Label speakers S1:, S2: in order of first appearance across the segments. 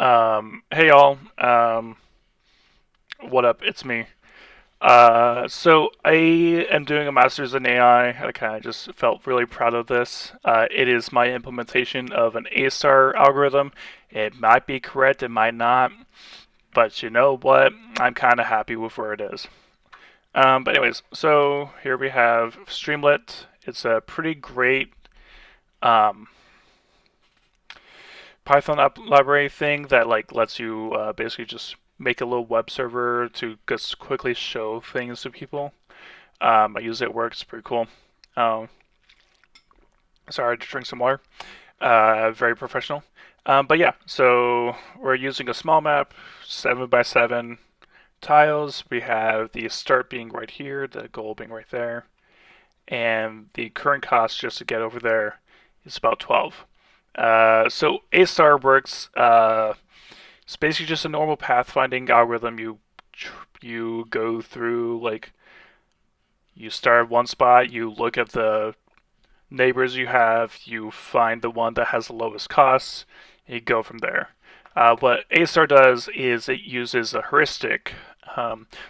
S1: Hey y'all. What up? It's me. So I am doing a master's in AI. I kind of just felt really proud of this. It is my implementation of an A-star algorithm. It might be correct, it might not, but you know what? I'm kind of happy with where it is. But anyways, so here we have Streamlit. It's a pretty great um, Python library thing that like lets you basically just make a little web server to just quickly show things to people. I use it at work. It's pretty cool. Um, sorry to drink some water. Very professional. But yeah, so we're using a small map, 7 by 7 tiles. We have the start being right here, the goal being right there, and the current cost just to get over there is about 12. So A star works. It's basically just a normal pathfinding algorithm. You go through like you start at one spot, you look at the neighbors you have, you find the one that has the lowest costs, and you go from there. What A star does is it uses a heuristic.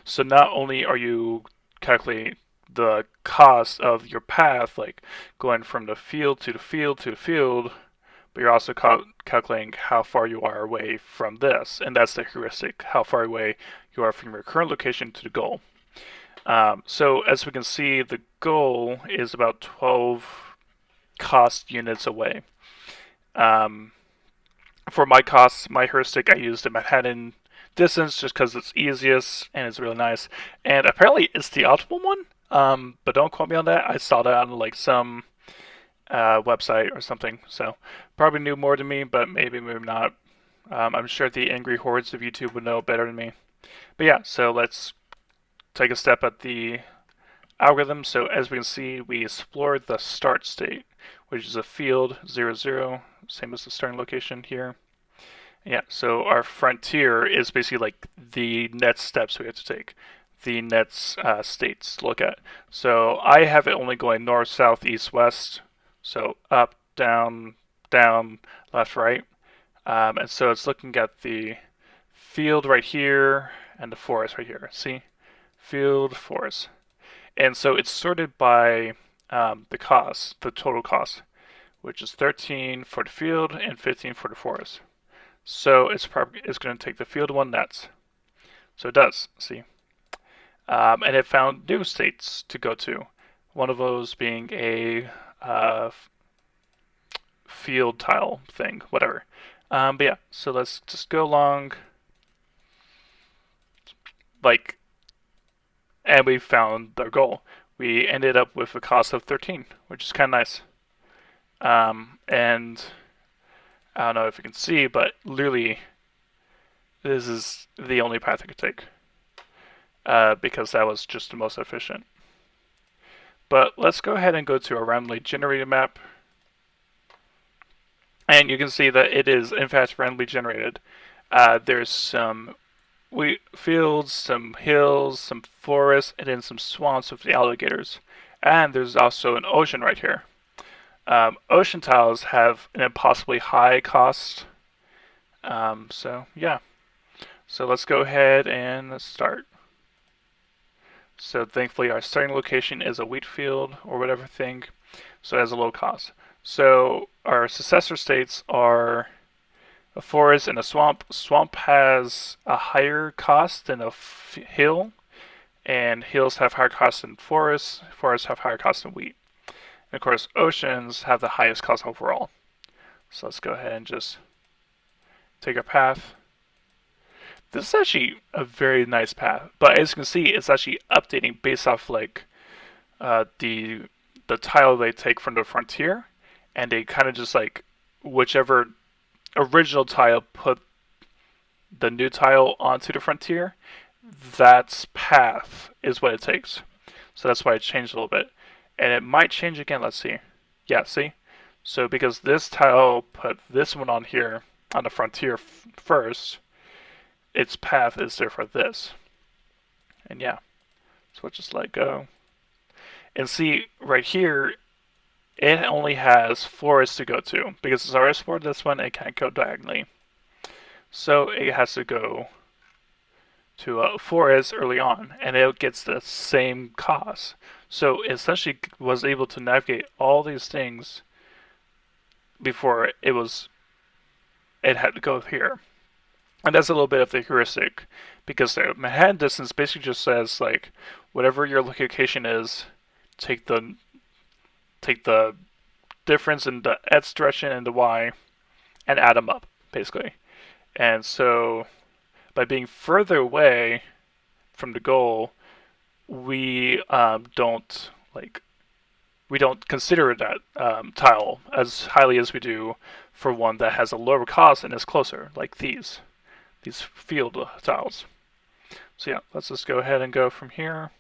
S1: So not only are you calculating the cost of your path, like going from the field to the field to the field, but you're also calculating how far you are away from this, and that's the heuristic, how far away you are from your current location to the goal. So as we can see, the goal is about 12 cost units away. Um, for my costs, my heuristic, I used the Manhattan distance just because it's easiest and it's really nice. And apparently it's the optimal one, but don't quote me on that. I saw that on like some website or something. So probably knew more than me, but maybe not. I'm sure the angry hordes of YouTube would know better than me. But yeah, so let's take a step at the algorithm. So as we can see, we explored the start state, which is a field 0, 0, same as the starting location here. Yeah, so our frontier is basically like the next steps we have to take, the next states to look at. So I have it only going north, south, east, west. So up, down, down, left, right. And so it's looking at the field right here and the forest right here. See? Field, forest. And so it's sorted by the cost, the total cost, which is 13 for the field and 15 for the forest. So it's going to take the field one next. So it does, see? And it found new states to go to. One of those being a field tile thing, whatever. But yeah, so let's just go along. Like, and we found our goal. We ended up with a cost of 13, which is kind of nice. And I don't know if you can see, but literally, this is the only path I could take because that was just the most efficient. But let's go ahead and go to a randomly generated map. And you can see that it is, in fact, randomly generated. There's some fields, some hills, some forests, and then some swamps with the alligators. And there's also an ocean right here. Ocean tiles have an impossibly high cost. So yeah. So let's go ahead and start. So thankfully our starting location is a wheat field or whatever thing. So it has a low cost. So our successor states are a forest and a swamp. Swamp has a higher cost than a hill, and hills have higher cost than forests. Forests have higher cost than wheat. And of course, oceans have the highest cost overall. So let's go ahead and just take our path. This is actually a very nice path, but as you can see, it's actually updating based off like the tile they take from the frontier, and they kind of just like whichever original tile put the new tile onto the frontier, that path is what it takes. So that's why it changed a little bit. And it might change again, let's see. Yeah, see? So because this tile put this one on here, on the frontier first, its path is there for this. And yeah, so let's just let go. And see, right here, it only has forests to go to. Because it's already explored this one, it can't go diagonally. So it has to go to a forest early on, and it gets the same cost. So it essentially was able to navigate all these things before it had to go here. And that's a little bit of the heuristic, because the Manhattan distance basically just says like whatever your location is, take the take the difference in the x direction and the y and add them up basically. And so by being further away from the goal, we don't like we don't consider that tile as highly as we do for one that has a lower cost and is closer, like these field tiles. So yeah, let's just go ahead and go from here.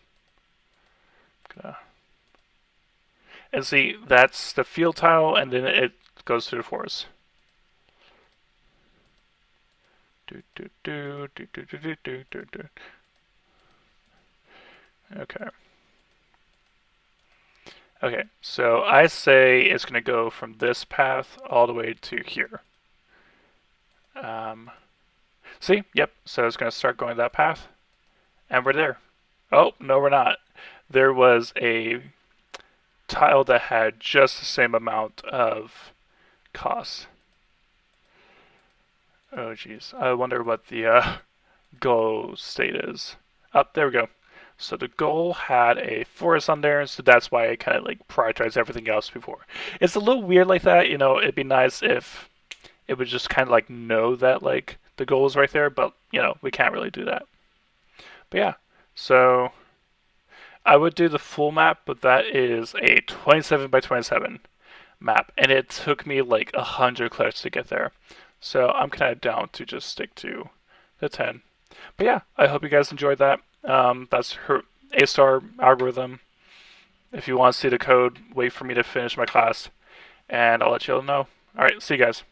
S1: And see, that's the field tile, and then it goes to the forest. Okay. Okay, so I say it's going to go from this path all the way to here. See? Yep. So it's going to start going that path, and we're there. Oh, no, we're not. There was a tile that had just the same amount of cost. Oh, jeez. I wonder what the goal state is. Up there we go. So the goal had a forest on there, so that's why I kind of like prioritized everything else before. It's a little weird like that, you know. It'd be nice if it would just kind of like know that like the goal is right there, but you know we can't really do that. But yeah, so I would do the full map, but that is a 27 by 27 map, and it took me like 100 clicks to get there. So I'm kind of down to just stick to the 10. But yeah, I hope you guys enjoyed that. That's her A-star algorithm. If you want to see the code, wait for me to finish my class, and I'll let you all know. All right, see you guys.